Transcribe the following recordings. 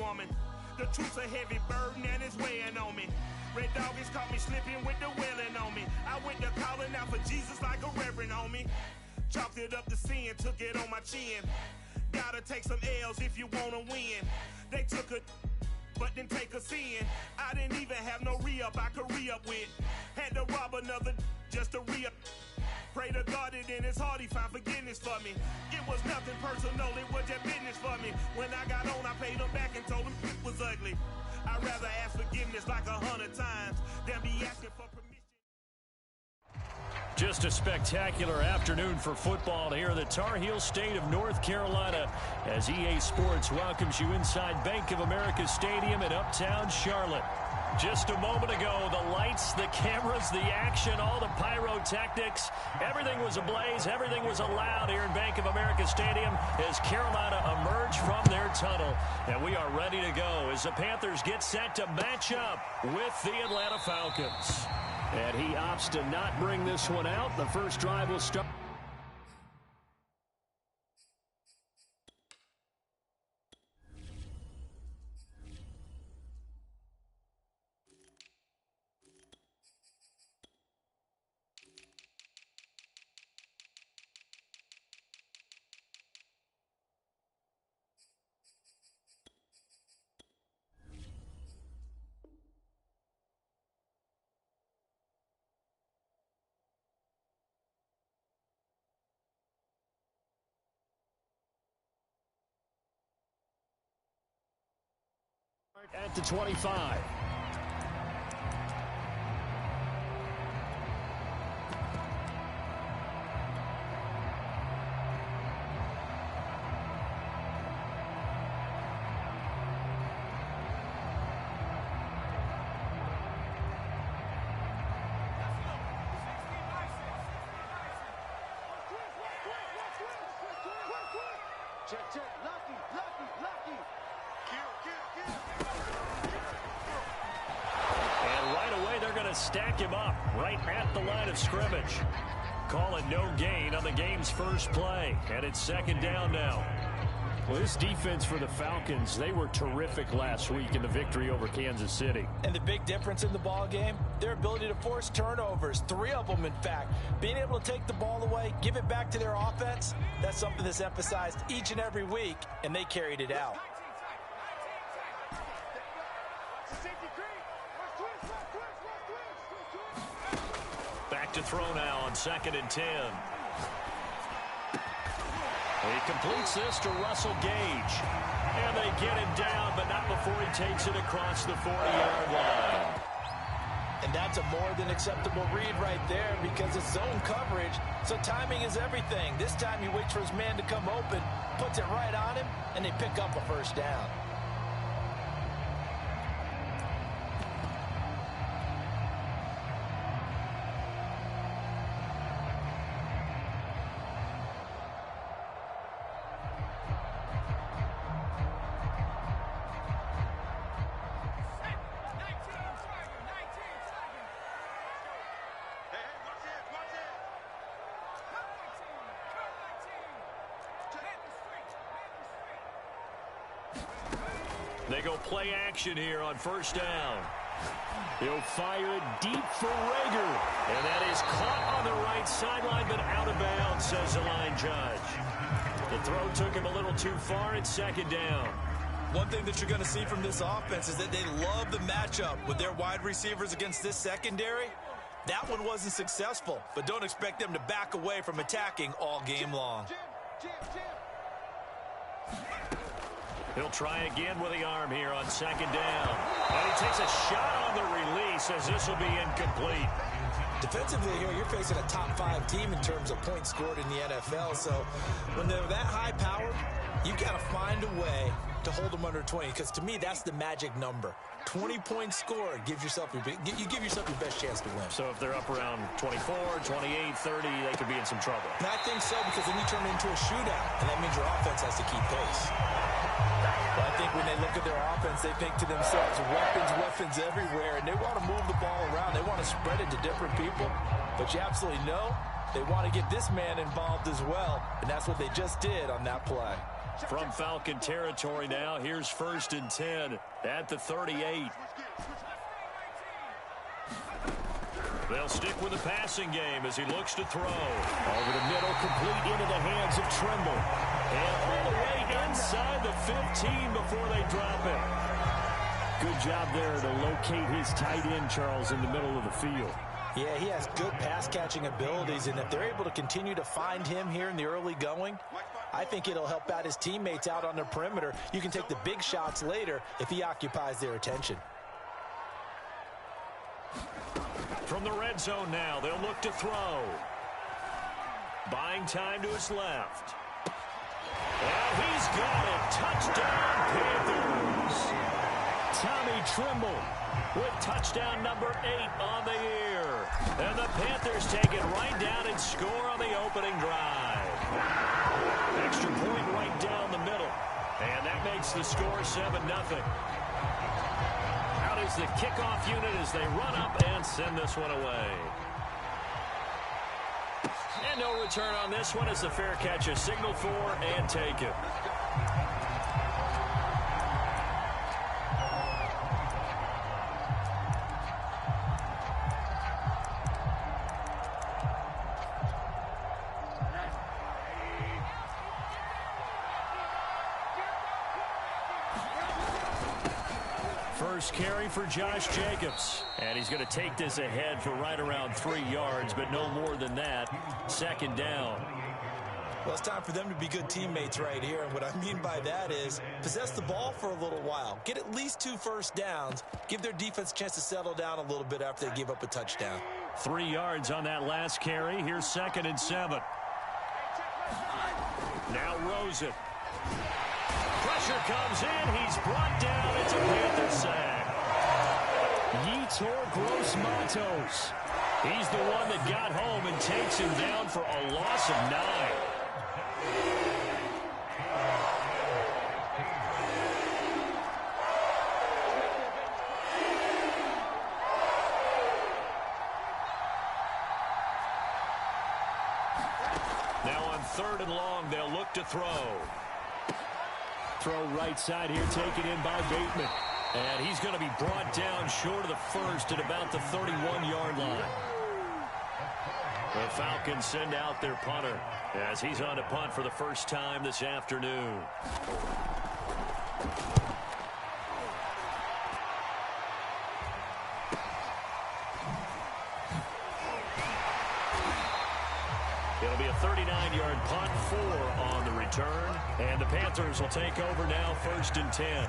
woman. The truth's a heavy burden and it's weighing on me. Red doggies caught me slipping with the wailing on me. I went to calling out for Jesus like a reverend on me. Chalked it up to sin, took it on my chin. Gotta take some L's if you wanna win. They took a but didn't take a sin. I didn't even have no re-up I could re-up with. Had to rob another just to re-up. Pray to God that in his heart he found forgiveness for me. It was nothing personal, it was just business for me. When I got on, I paid him back and told him it was ugly. I'd rather ask forgiveness like 100 times than be asking for permission. Just a spectacular afternoon for football here in the Tar Heel state of North Carolina as EA Sports welcomes you inside Bank of America Stadium in Uptown Charlotte. Just a moment ago, the lights, the cameras, the action, all the pyrotechnics, everything was ablaze, everything was allowed here in Bank of America Stadium as Carolina emerged from their tunnel. And we are ready to go as the Panthers get set to match up with the Atlanta Falcons. And he opts to not bring this one out. The first drive will start. At the 25. Check, lucky. And right away, they're going to stack him up right at the line of scrimmage. Call it no gain on the game's first play. And it's second down now. Well, this defense for the Falcons, they were terrific last week in the victory over Kansas City. And the big difference in the ball game, their ability to force turnovers, 3 of them, in fact. Being able to take the ball away, give it back to their offense, that's something that's emphasized each and every week, and they carried it out. Back to throw now on 2nd and 10. He completes this to Russell Gage. And they get him down, but not before he takes it across the 40-yard line. And that's a more than acceptable read right there because it's zone coverage, so timing is everything. This time he waits for his man to come open, puts it right on him, and they pick up a first down. They go play action here on first down. He'll fire it deep for Rager. And that is caught on the right sideline, but out of bounds, says the line judge. The throw took him a little too far. It's second down. One thing that you're going to see from this offense is that they love the matchup with their wide receivers against this secondary. That one wasn't successful, but don't expect them to back away from attacking all game long. He'll try again with the arm here on second down. And he takes a shot on the release as this will be incomplete. Defensively here, you're facing a top-5 team in terms of points scored in the NFL. So when they're that high-powered, you got to find a way to hold them under 20. Because to me, that's the magic number. 20 points scored, you give yourself your best chance to win. So if they're up around 24, 28, 30, they could be in some trouble. And I think so, because then you turn it into a shootout, and that means your offense has to keep pace. But I think when they look at their offense, they think to themselves, weapons everywhere, and they want to move the ball around. They want to spread it to different people, but you absolutely know they want to get this man involved as well, and that's what they just did on that play. From Falcon territory now, here's 1st and 10 at the 38. They'll stick with the passing game as he looks to throw. Over the middle, complete into the hands of Trimble. And all the way inside the 15 before they drop it. Good job there to locate his tight end, Charles, in the middle of the field. Yeah, he has good pass-catching abilities, and if they're able to continue to find him here in the early going, I think it'll help out his teammates out on the perimeter. You can take the big shots later if he occupies their attention. From the red zone now, they'll look to throw. Buying time to his left. And he's got it. Touchdown, Panthers. Tommy Trimble with touchdown number 8 on the year. And the Panthers take it right down and score on the opening drive. Extra point right down the middle. And that makes the score 7-0. Out is the kickoff unit as they run up and send this one away. And no return on this one as the fair catch is signaled for and taken. First carry for Josh Jacobs. And he's going to take this ahead for right around 3 yards, but no more than that. 2nd down. Well, it's time for them to be good teammates right here. And what I mean by that is possess the ball for a little while. Get at least 2 first downs. Give their defense a chance to settle down a little bit after they give up a touchdown. 3 yards on that last carry. Here's 2nd and 7. Now Rosen. Pressure comes in. He's brought down. It's a Panther sack. Yetur Gross-Matos. He's the one that got home and takes him down for a loss of 9. Now on 3rd and long, they'll look to throw. Throw right side here, taken in by Bateman. And he's going to be brought down short of the first at about the 31-yard line. The Falcons send out their punter as he's on to punt for the first time this afternoon. It'll be a 39-yard punt, 4 on the return. And the Panthers will take over now, 1st and 10.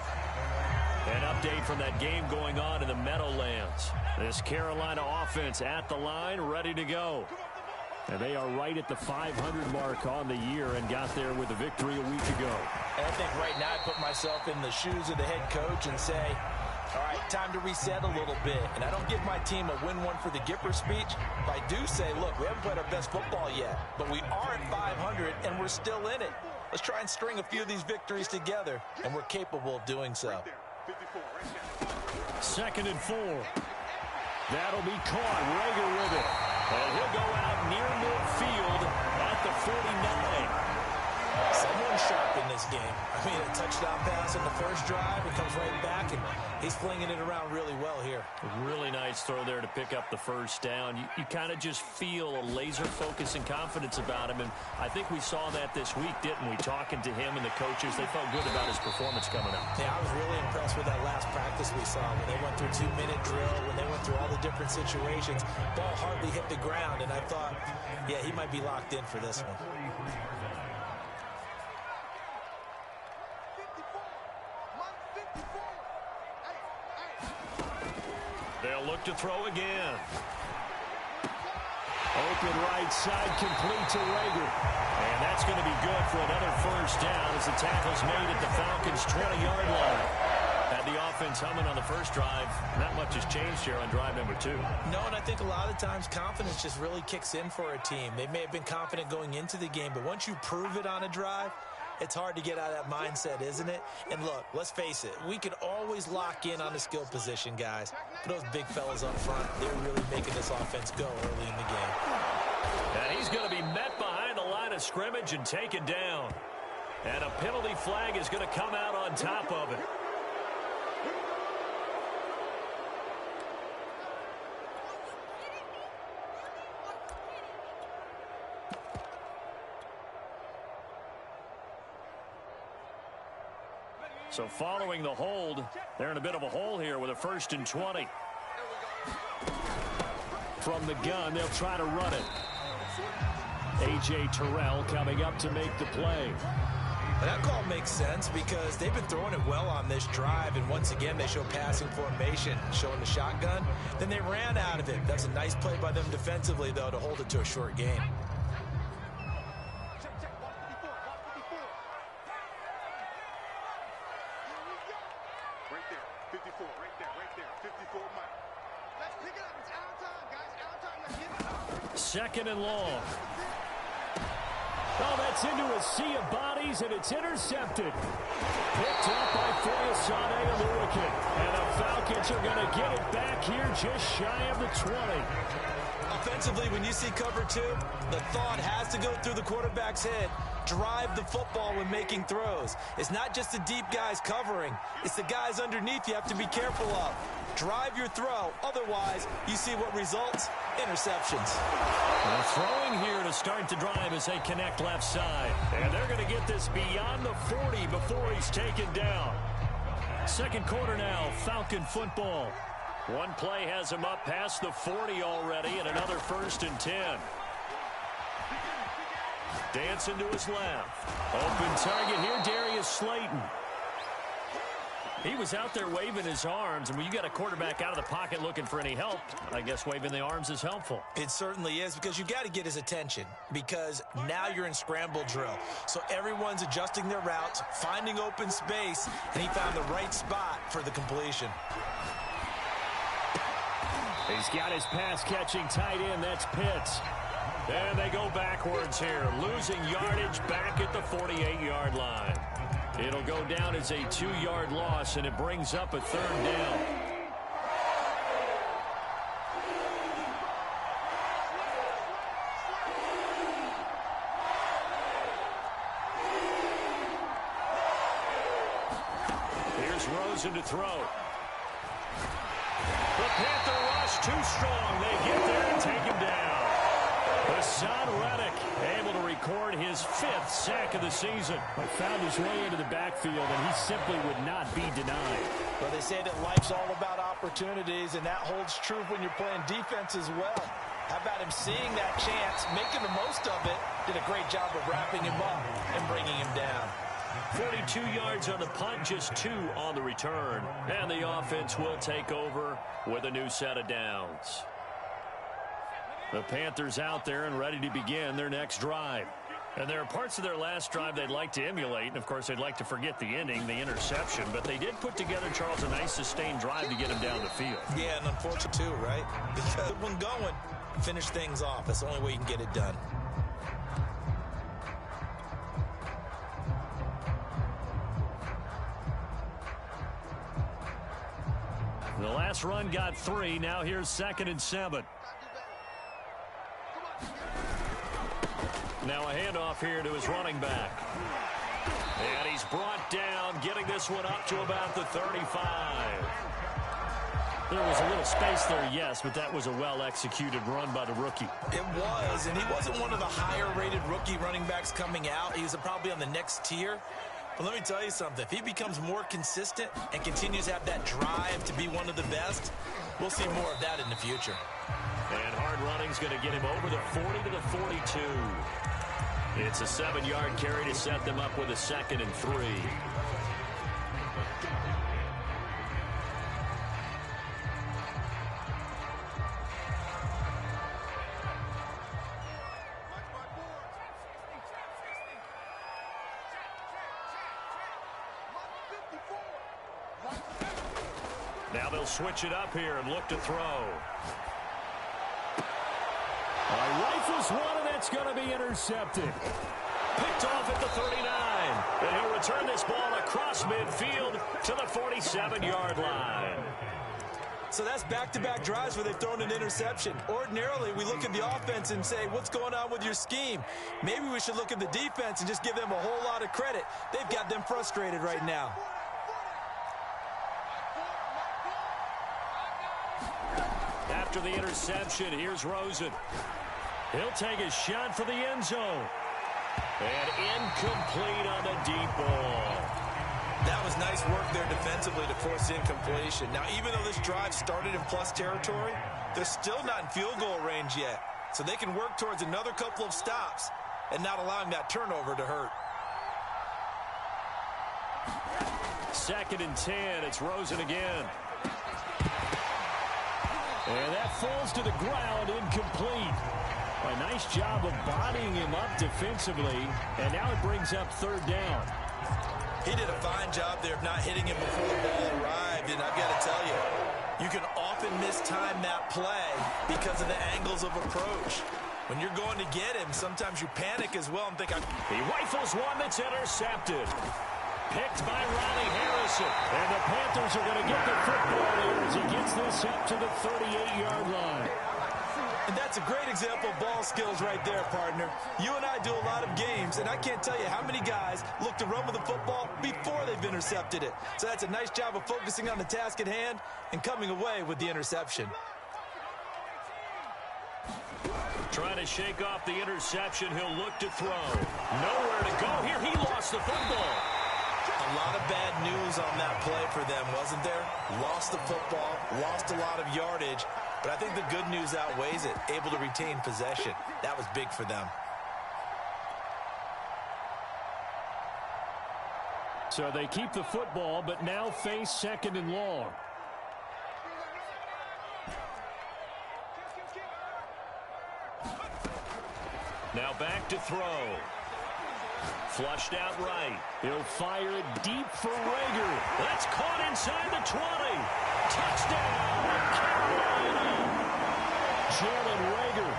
An update from that game going on in the Meadowlands. This Carolina offense at the line, ready to go. And they are right at the 500 mark on the year and got there with a victory a week ago. And I think right now I put myself in the shoes of the head coach and say, all right, time to reset a little bit. And I don't give my team a win one for the Gipper speech. But I do say, look, we haven't played our best football yet, but we are at 500 and we're still in it. Let's try and string a few of these victories together, and we're capable of doing so. 2nd and 4. That'll be caught. Rager with it. And he'll go out near midfield at the 49. Someone sharp in this game. I mean, a touchdown pass in the first drive. It comes right back, and he's flinging it around really well here. A really nice throw there to pick up the first down. You kind of just feel a laser focus and confidence about him, and I think we saw that this week, didn't we? Talking to him and the coaches, they felt good about his performance coming up. Yeah, I was really impressed with that last practice we saw when they went through 2-minute drill, when they went through all the different situations. Ball hardly hit the ground, and I thought, yeah, he might be locked in for this one. They'll look to throw again. Open right side, complete to Rager. And that's going to be good for another first down as the tackle's made at the Falcons' 20-yard line. Had the offense humming on the first drive. Not much has changed here on drive number 2. No, and I think a lot of times confidence just really kicks in for a team. They may have been confident going into the game, but once you prove it on a drive, it's hard to get out of that mindset, isn't it? And look, let's face it, we can always lock in on the skill position, guys. But those big fellas up front, they're really making this offense go early in the game. And he's going to be met behind the line of scrimmage and taken down. And a penalty flag is going to come out on top of it. So following the hold, they're in a bit of a hole here with a 1st and 20. From the gun, they'll try to run it. A.J. Terrell coming up to make the play. That call makes sense because they've been throwing it well on this drive, and once again they show passing formation, showing the shotgun. Then they ran out of it. That's a nice play by them defensively, though, to hold it to a short game. Second and long. Oh, that's into a sea of bodies, and it's intercepted. Picked up by Foyesade Aluakin. And the Falcons are going to get it back here just shy of the 20. Offensively, when you see cover 2, the thought has to go through the quarterback's head. Drive the football when making throws. It's not just the deep guys covering. It's the guys underneath you have to be careful of. Drive your throw. Otherwise, you see what results? Interceptions. They're throwing here to start the drive as they connect left side. And they're going to get this beyond the 40 before he's taken down. Second quarter now, Falcon football. One play has him up past the 40 already, and another 1st and 10. Dancing to his left. Open target here, Darius Slayton. He was out there waving his arms, and when you got a quarterback out of the pocket looking for any help, I guess waving the arms is helpful. It certainly is, because you got to get his attention, because now you're in scramble drill. So everyone's adjusting their routes, finding open space, and he found the right spot for the completion. He's got his pass-catching tight end. That's Pitts. And they go backwards here, losing yardage back at the 48-yard line. It'll go down as a 2-yard loss, and it brings up a 3rd down. Here's Rosen to throw. The Panther rush too strong. They get there and take him down. Hassan Reddick able to record his 5th sack of the season. But found his way into the backfield, and he simply would not be denied. Well, they say that life's all about opportunities, and that holds true when you're playing defense as well. How about him seeing that chance, making the most of it, did a great job of wrapping him up and bringing him down. 42 yards on the punt, just 2 on the return. And the offense will take over with a new set of downs. The Panthers out there and ready to begin their next drive. And there are parts of their last drive they'd like to emulate. And, of course, they'd like to forget the ending, the interception. But they did put together, Charles, a nice sustained drive to get him down the field. Yeah, and unfortunate, too, right? Because when going, finish things off. That's the only way you can get it done. The last run got 3. Now here's 2nd and 7. Now a handoff here to his running back. And he's brought down, getting this one up to about the 35. There was a little space there, yes, but that was a well-executed run by the rookie. It was, and he wasn't one of the higher-rated rookie running backs coming out. He was probably on the next tier. But let me tell you something. If he becomes more consistent and continues to have that drive to be one of the best, we'll see more of that in the future. And hard running's going to get him over the 40 to the 42. It's a 7-yard carry to set them up with a 2nd and 3. Now they'll switch it up here and look to throw. Rifles one, and that's going to be intercepted. Picked off at the 39. And he'll return this ball across midfield to the 47-yard line. So that's back-to-back drives where they've thrown an interception. Ordinarily, we look at the offense and say, what's going on with your scheme? Maybe we should look at the defense and just give them a whole lot of credit. They've got them frustrated right now. After the interception, here's Rosen. He'll take a shot for the end zone. And incomplete on the deep ball. That was nice work there defensively to force incompletion. Now, even though this drive started in plus territory, they're still not in field goal range yet. So they can work towards another couple of stops and not allowing that turnover to hurt. 2nd and 10. It's Rosen again. And that falls to the ground, incomplete. A nice job of bodying him up defensively, and now it brings up 3rd down. He did a fine job there of not hitting him before the ball arrived, and I've got to tell you, you can often mistime that play because of the angles of approach. When you're going to get him, sometimes you panic as well and think, He rifles one that's intercepted. Picked by Riley Harrison. And the Panthers are going to get the football here as he gets this up to the 38-yard line. And that's a great example of ball skills right there, partner. You and I do a lot of games, and I can't tell you how many guys look to run with the football before they've intercepted it. So that's a nice job of focusing on the task at hand and coming away with the interception. Trying to shake off the interception. He'll look to throw. Nowhere to go here. He lost the football. A lot of bad news on that play for them, wasn't there? Lost the football, lost a lot of yardage, but I think the good news outweighs it. Able to retain possession. That was big for them. So they keep the football, but now face 2nd and long. Now back to throw. Flushed out right. He'll fire it deep for Rager. That's caught inside the 20. Touchdown, Carolina. Jalen Rager,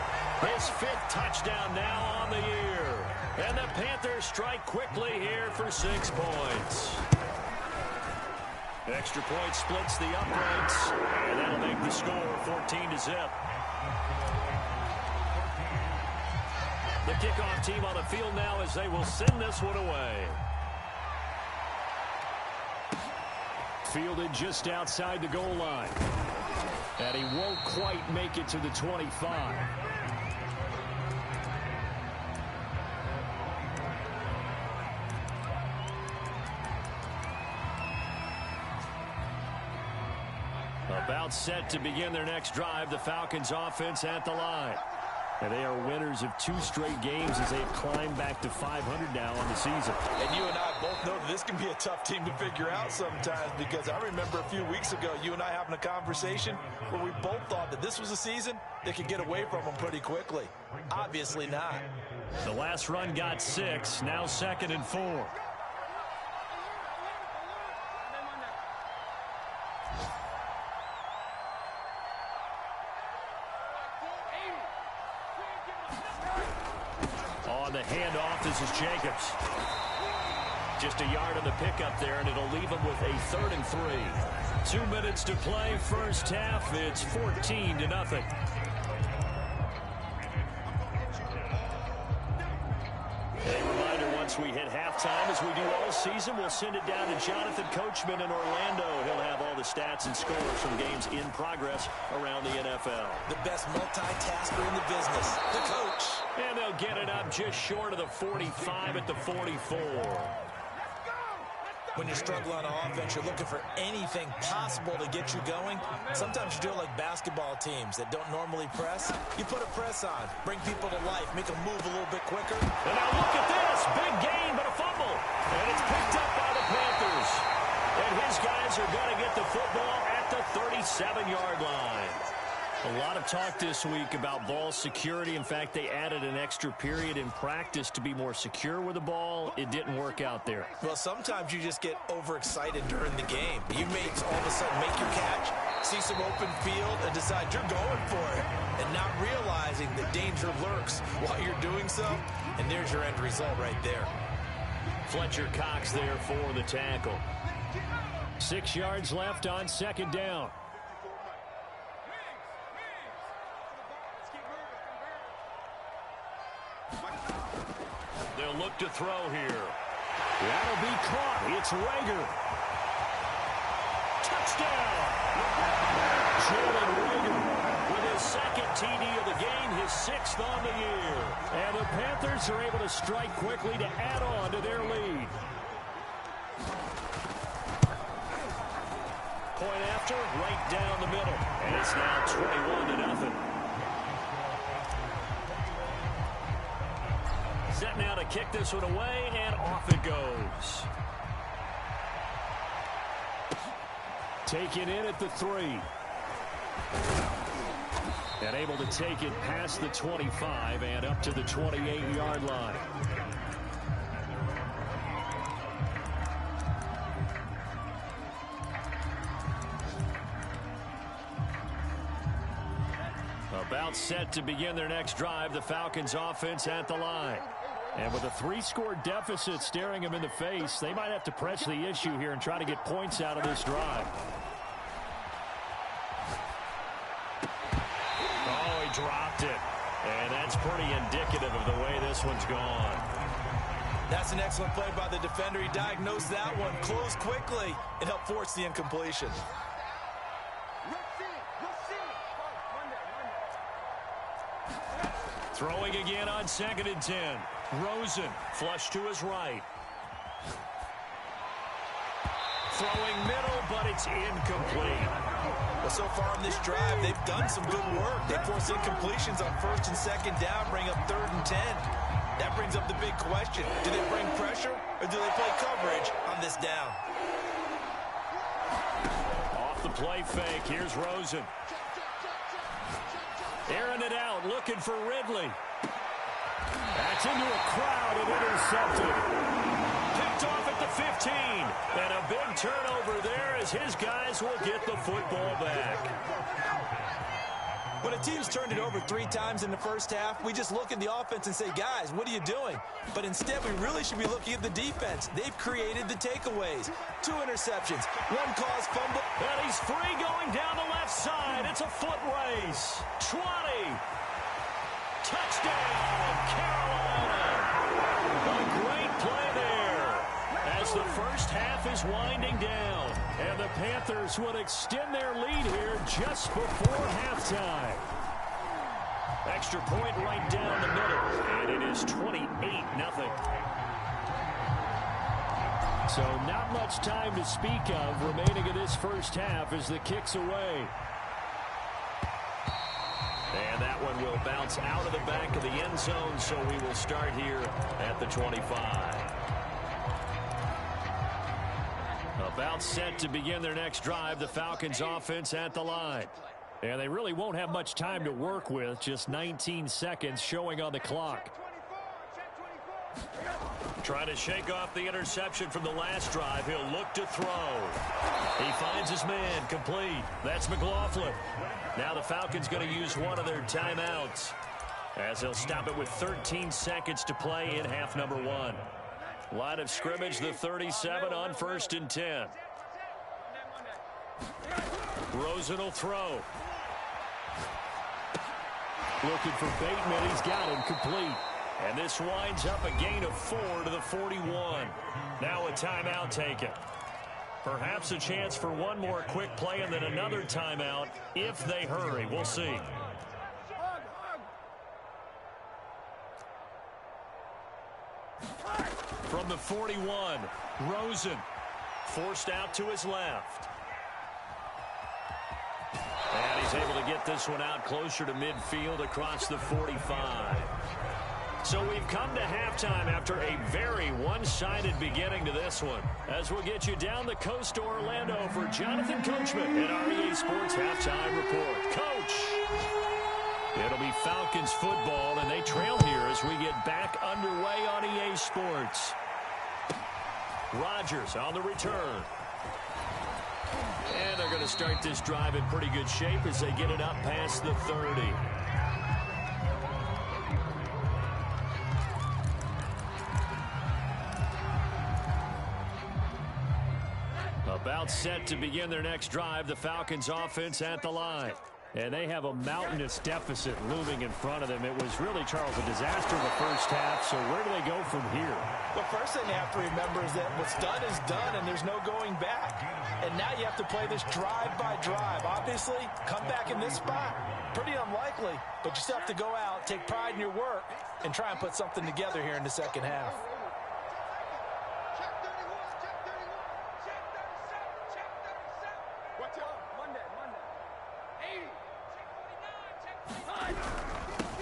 his 5th touchdown now on the year. And the Panthers strike quickly here for 6 points. Extra point splits the uprights, and that'll make the score 14-0. The kickoff team on the field now as they will send this one away. Fielded just outside the goal line. And he won't quite make it to the 25. About set to begin their next drive, the Falcons offense at the line. And they are winners of 2 straight games as they've climbed back to 500 now on the season. And you and I both know that this can be a tough team to figure out sometimes, because I remember a few weeks ago you and I having a conversation where we both thought that this was a season they could get away from them pretty quickly. Obviously not. The last run got 6, now 2nd and 4. On the handoff, this is Jacobs. Just a yard on the pickup there, and it'll leave him with a 3rd and 3. 2 minutes to play, first half. It's 14-0. A reminder, once we hit halftime, as we do all season, we'll send it down to Jonathan Coachman in Orlando. He'll have all the stats and scores from games in progress around the NFL. The best multitasker in the business, the coach. And they'll get it up just short of the 45 at the 44. When you're struggling on offense, you're looking for anything possible to get you going. Sometimes you do it like basketball teams that don't normally press. You put a press on, bring people to life, make them move a little bit quicker. And now look at this. Big gain, but a fumble. And it's picked up by the Panthers. And his guys are going to get the football at the 37-yard line. A lot of talk this week about ball security. In fact, they added an extra period in practice to be more secure with the ball. It didn't work out there. Well, sometimes you just get overexcited during the game. You may all of a sudden make your catch, see some open field, and decide you're going for it, and not realizing the danger lurks while you're doing so, and there's your end result right there. Fletcher Cox there for the tackle. 6 yards left on 2nd down. look to throw here. That'll be caught. It's Rager. Touchdown! Jalen Rager with his second TD of the game, his 6th on the year. And the Panthers are able to strike quickly to add on to their lead. Point after, right down the middle. And it's now 21-0. Set now to kick this one away, and off it goes. Taken in at the 3. And able to take it past the 25 and up to the 28-yard line. About set to begin their next drive, the Falcons offense at the line. And with a 3-score deficit staring them in the face, they might have to press the issue here and try to get points out of this drive. Oh, he dropped it. And that's pretty indicative of the way this one's gone. That's an excellent play by the defender. He diagnosed that one, closed quickly, and helped force the incompletion. Throwing again on 2nd and 10. Rosen, flush to his right. Throwing middle, but it's incomplete. Well, so far in this drive, they've done some good work. They force incompletions on 1st and 2nd down, bring up 3rd and 10. That brings up the big question. Do they bring pressure, or do they play coverage on this down? Off the play fake, here's Rosen. Airing it out, looking for Ridley. That's into a crowd and intercepted. Picked off at the 15. And a big turnover there as his guys will get the football back. When a team's turned it over 3 times in the first half, we just look at the offense and say, guys, what are you doing? But instead, we really should be looking at the defense. They've created the takeaways. 2 interceptions, 1 caused fumble. And he's free going down the left side. It's a foot race. 20. Touchdown, Carolina. A great play there as the first half is winding down. And the Panthers would extend their lead here just before halftime. Extra point right down the middle, and it is 28-0. So not much time to speak of remaining in this first half as the kick's away. And that one will bounce out of the back of the end zone, so we will start here at the 25. About set to begin their next drive, the Falcons offense at the line. And they really won't have much time to work with, just 19 seconds showing on the clock. Trying to shake off the interception from the last drive. He'll look to throw. He finds his man, complete. That's McLaughlin. Now the Falcons going to use one of their timeouts as they'll stop it with 13 seconds to play in half number 1. Line of scrimmage, the 37 on 1st and 10. Rosen will throw. Looking for Bateman. He's got him complete. And this winds up a gain of 4 to the 41. Now a timeout taken. Perhaps a chance for one more quick play and then another timeout if they hurry. We'll see. From the 41, Rosen forced out to his left. And he's able to get this one out closer to midfield across the 45. So we've come to halftime after a very one-sided beginning to this one. As we'll get you down the coast to Orlando for Jonathan Coachman at our EA Sports Halftime Report. Coach! It'll be Falcons football, and they trail here as we get back underway on EA Sports. Rodgers on the return. And they're going to start this drive in pretty good shape as they get it up past the 30. About set to begin their next drive, the Falcons offense at the line. And they have a mountainous deficit looming in front of them. It was really, Charles, a disaster in the first half. So where do they go from here? The first thing you have to remember is that what's done is done, and there's no going back. And now you have to play this drive by drive. Obviously, come back in this spot. Pretty unlikely, but you still have to go out, take pride in your work, and try and put something together here in the second half.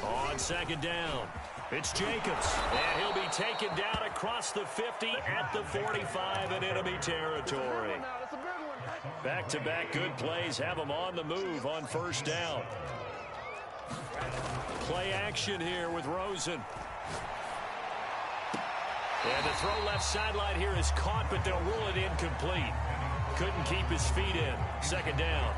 On second down, it's Jacobs, and he'll be taken down across the 50 at the 45 in enemy territory. Back-to-back good plays have them on the move on first down. Play action here with Rosen. And the throw left sideline here is caught, but they'll rule it incomplete. Couldn't keep his feet in. Second down.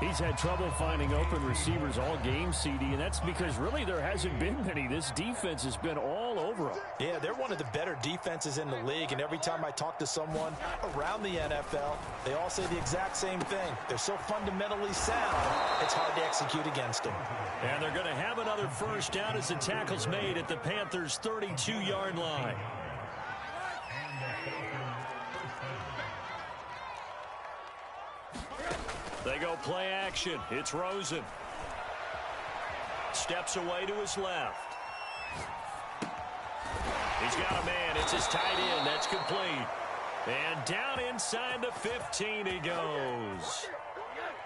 He's had trouble finding open receivers all game, CD, and that's because really there hasn't been many. This defense has been all over them. Yeah, they're one of the better defenses in the league, and every time I talk to someone around the NFL, they all say the exact same thing. They're so fundamentally sound, it's hard to execute against them. And they're going to have another first down as the tackle's made at the Panthers' 32-yard line. They go play action. It's Rosen. Steps away to his left. He's got a man. It's his tight end. That's complete. And down inside the 15 he goes.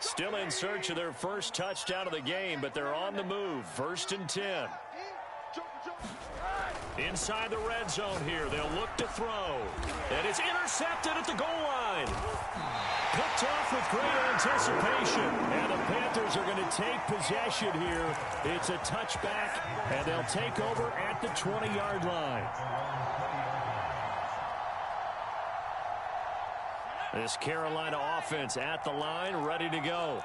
Still in search of their first touchdown of the game, but they're on the move. 1st and 10. Inside the red zone here. They'll look to throw. And it's intercepted at the goal line. Picked off with great anticipation. And the Panthers are going to take possession here. It's a touchback, and they'll take over at the 20-yard line. This Carolina offense at the line, ready to go.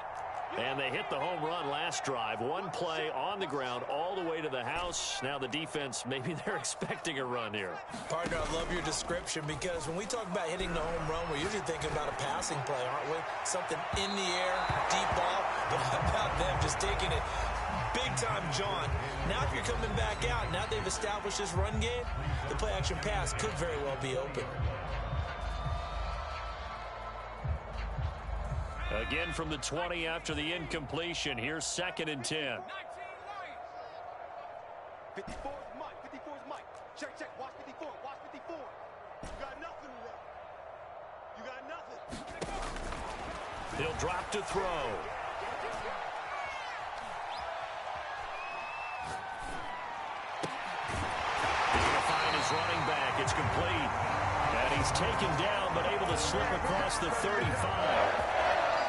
And they hit the home run last drive. One play on the ground all the way to the house. Now the defense, maybe they're expecting a run here. Partner, I love your description because when we talk about hitting the home run, we're usually thinking about a passing play, aren't we? Something in the air, deep ball. But how about them just taking it big time, John? Now if you're coming back out, now they've established this run game, the play-action pass could very well be open. Again from the 20 after the incompletion. Here's 2nd and 10. 54's Mike. 54's Mike. Check. Watch 54. Watch 54. You got nothing today. You got nothing. He'll drop to throw. He's going to find his running back. It's complete. And he's taken down, but able to slip across the 35.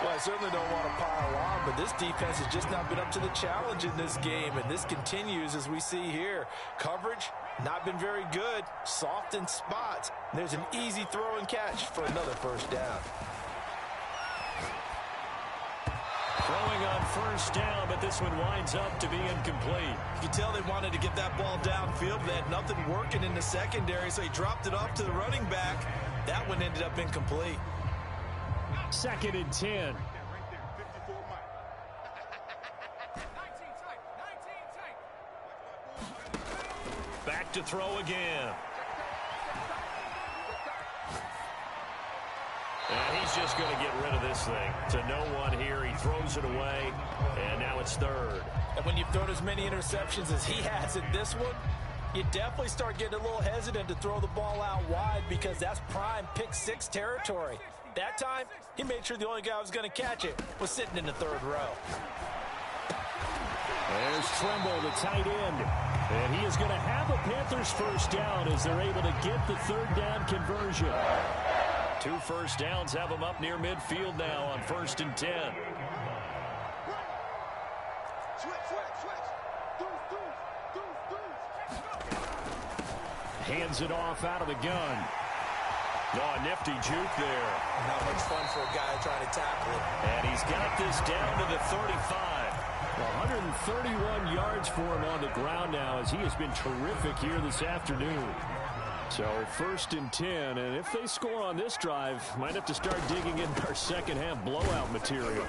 Well, I certainly don't want to pile on, but this defense has just not been up to the challenge in this game, and this continues as we see here. Coverage, not been very good, soft in spots. There's an easy throw and catch for another first down. Throwing on first down, but this one winds up to be incomplete. You can tell they wanted to get that ball downfield. They had nothing working in the secondary, so he dropped it off to the running back. That one ended up incomplete. 2nd and 10. Back to throw again. And he's just going to get rid of this thing. To no one here. He throws it away, and now it's 3rd. And when you've thrown as many interceptions as he has in this one, you definitely start getting a little hesitant to throw the ball out wide because that's prime pick 6 territory. That time, he made sure the only guy who was going to catch it was sitting in the 3rd row. There's Trimble, the tight end. And he is going to have a Panthers first down as they're able to get the 3rd down conversion. 2 first downs have them up near midfield now on 1st and 10. Hands it off out of the gun. Oh, nifty juke there. Not much fun for a guy trying to tackle it. And he's got this down to the 35. 131 yards for him on the ground now as he has been terrific here this afternoon. So 1st and 10, and if they score on this drive, might have to start digging into our second half blowout material.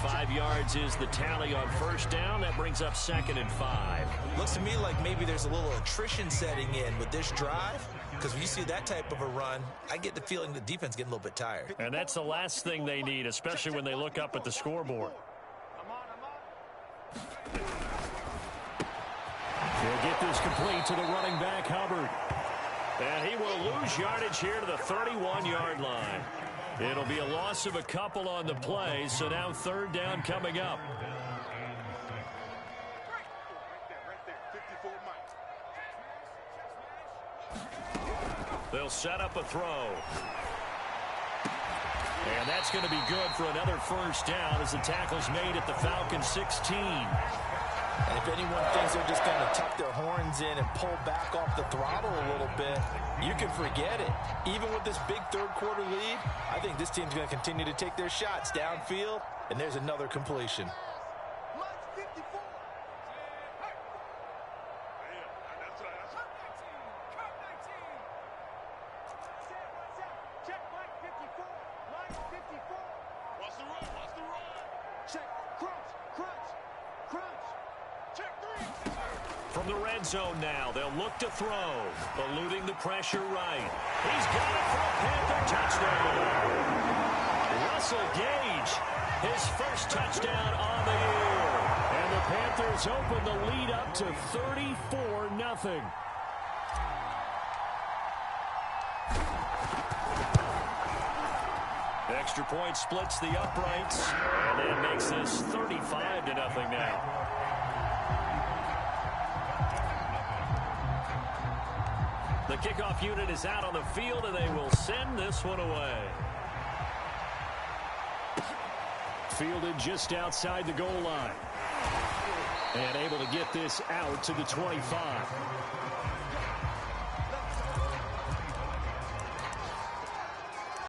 5 yards is the tally on first down. That brings up 2nd and 5. Looks to me like maybe there's a little attrition setting in with this drive, because when you see that type of a run, I get the feeling the defense getting a little bit tired. And that's the last thing they need, especially when they look up at the scoreboard. He'll get this complete to the running back, Hubbard. And he will lose yardage here to the 31-yard line. It'll be a loss of a couple on the play, so now 3rd down coming up. They'll set up a throw. And that's going to be good for another first down as the tackle's made at the Falcons 16. And if anyone thinks they're just going to tuck their horns in and pull back off the throttle a little bit, you can forget it. Even with this big third-quarter lead, I think this team's going to continue to take their shots downfield, and there's another completion. From the red zone now, they'll look to throw, eluding the pressure right. He's got it for a Panther touchdown. Russell Gage, his first touchdown on the year. And the Panthers open the lead up to 34-0. Extra point splits the uprights, and then makes this 35-0 now. The kickoff unit is out on the field, and they will send this one away. Fielded just outside the goal line. And able to get this out to the 25.